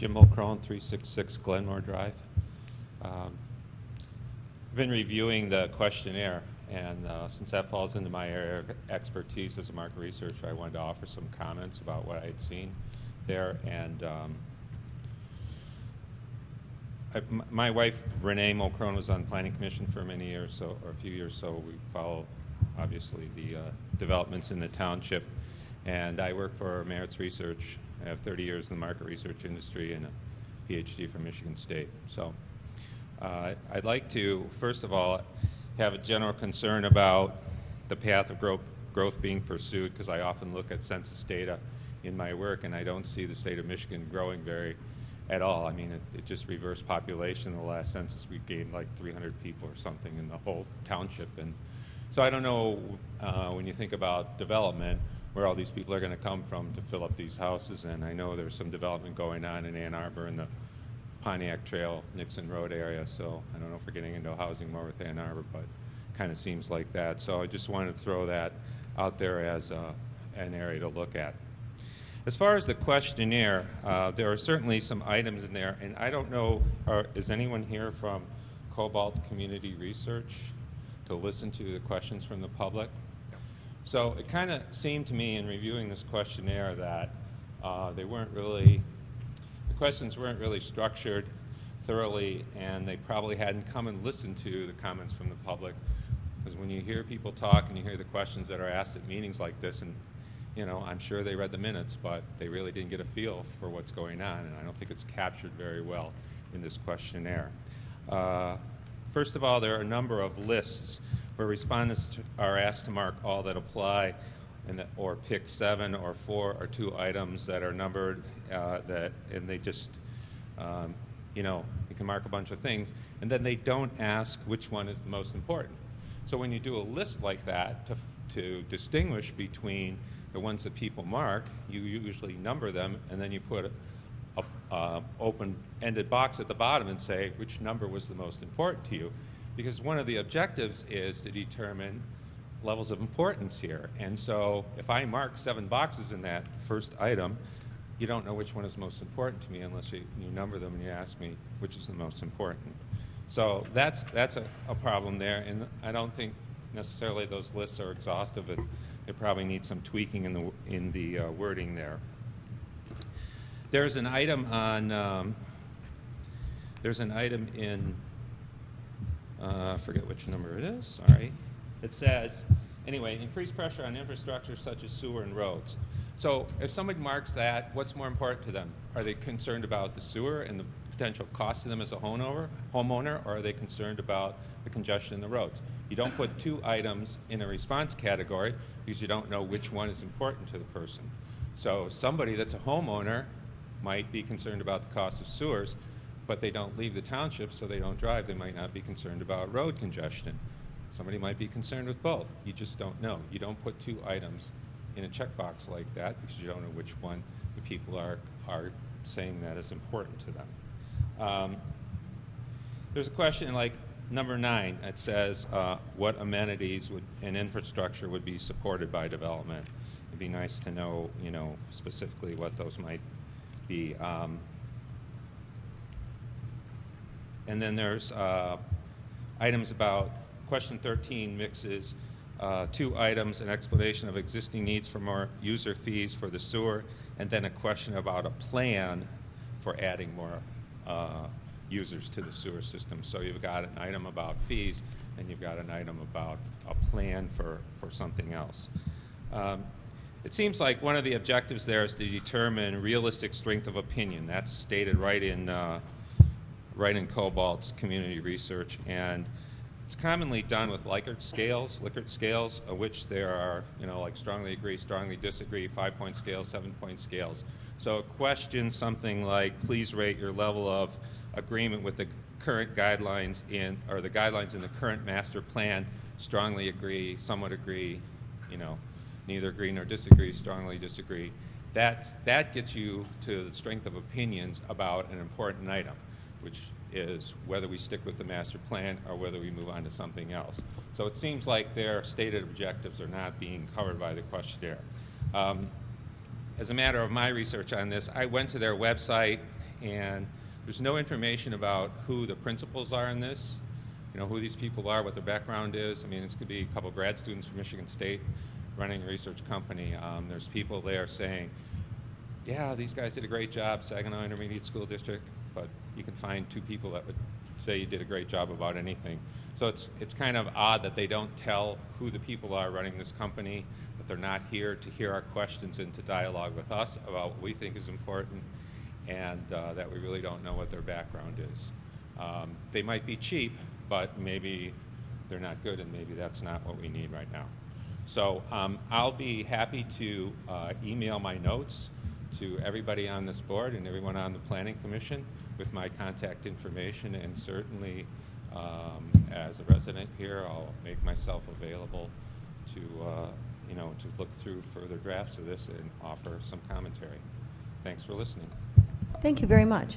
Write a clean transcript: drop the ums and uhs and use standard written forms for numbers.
Jim Mulcrone, 366 Glenmore Drive. I've been reviewing the questionnaire, and since that falls into my area of expertise as a market researcher, I wanted to offer some comments about what I had seen there. And my wife, Renee Mulcrone, was on the Planning Commission for many years, or a few years, so we follow, obviously, the developments in the township. And I work for Merits Research. I have 30 years in the market research industry and a PhD from Michigan State. So I'd like to, first of all, have a general concern about the path of growth being pursued, because I often look at census data in my work, and I don't see the state of Michigan growing at all. I mean, it just reversed population. In the last census, we gained like 300 people or something in the whole township. And so I don't know, when you think about development, where all these people are going to come from to fill up these houses. And I know there's some development going on in Ann Arbor in the Pontiac Trail, Nixon Road area. So I don't know if we're getting into housing more with Ann Arbor, but kind of seems like that. So I just wanted to throw that out there as an area to look at. As far as the questionnaire, there are certainly some items in there, and I don't know, is anyone here from Cobalt Community Research to listen to the questions from the public? So it kind of seemed to me in reviewing this questionnaire that the questions weren't really structured thoroughly, and they probably hadn't come and listened to the comments from the public. Because when you hear people talk and you hear the questions that are asked at meetings like this, and you know, I'm sure they read the minutes, but they really didn't get a feel for what's going on, and I don't think it's captured very well in this questionnaire. First of all, there are a number of lists where respondents are asked to mark all that apply, or pick 7 or 4 or 2 items that are numbered, and they just, you know, you can mark a bunch of things, and then they don't ask which one is the most important. So when you do a list like that to distinguish between the ones that people mark, you usually number them, and then you put a open-ended box at the bottom and say which number was the most important to you. Because one of the objectives is to determine levels of importance here. And so if I mark 7 boxes in that first item, you don't know which one is most important to me unless you number them and you ask me which is the most important. So that's a problem there, and I don't think necessarily those lists are exhaustive, and they probably need some tweaking in the wording there. There's an item on, I forget which number it is, sorry. It says, anyway, increased pressure on infrastructure such as sewer and roads. So if somebody marks that, what's more important to them? Are they concerned about the sewer and the potential cost to them as a homeowner, or are they concerned about the congestion in the roads? You don't put 2 items in a response category because you don't know which one is important to the person. So somebody that's a homeowner might be concerned about the cost of sewers, but they don't leave the township, so they don't drive. They might not be concerned about road congestion. Somebody might be concerned with both. You just don't know. You don't put 2 items in a checkbox like that because you don't know which one the people are saying that is important to them. There's a question like number 9. It says what amenities and infrastructure would be supported by development. It'd be nice to know, you know, specifically what those might be. And then there's items about question 13 mixes 2 items, an explanation of existing needs for more user fees for the sewer, and then a question about a plan for adding more users to the sewer system. So you've got an item about fees, and you've got an item about a plan for something else. It seems like one of the objectives there is to determine realistic strength of opinion. That's stated right in Cobalt's community research, and it's commonly done with Likert scales, of which there are, you know, like strongly agree, strongly disagree, 5-point scales, 7-point scales. So a question something like, please rate your level of agreement with the current guidelines or the guidelines in the current master plan, strongly agree, somewhat agree, you know, neither agree nor disagree, strongly disagree. That gets you to the strength of opinions about an important item, which is whether we stick with the master plan or whether we move on to something else. So it seems like their stated objectives are not being covered by the questionnaire. As a matter of my research on this, I went to their website and there's no information about who the principals are in this, you know, who these people are, what their background is. I mean, this could be a couple grad students from Michigan State running a research company. There's people there saying, yeah, these guys did a great job, Saginaw Intermediate School District, but you can find two people that would say you did a great job about anything. So it's kind of odd that they don't tell who the people are running this company, that they're not here to hear our questions and to dialogue with us about what we think is important, and that we really don't know what their background is. They might be cheap, but maybe they're not good, and maybe that's not what we need right now. So I'll be happy to email my notes to everybody on this board and everyone on the Planning Commission with my contact information, and certainly as a resident here, I'll make myself available to you know, to look through further drafts of this and offer some commentary. Thanks for listening. Thank you very much.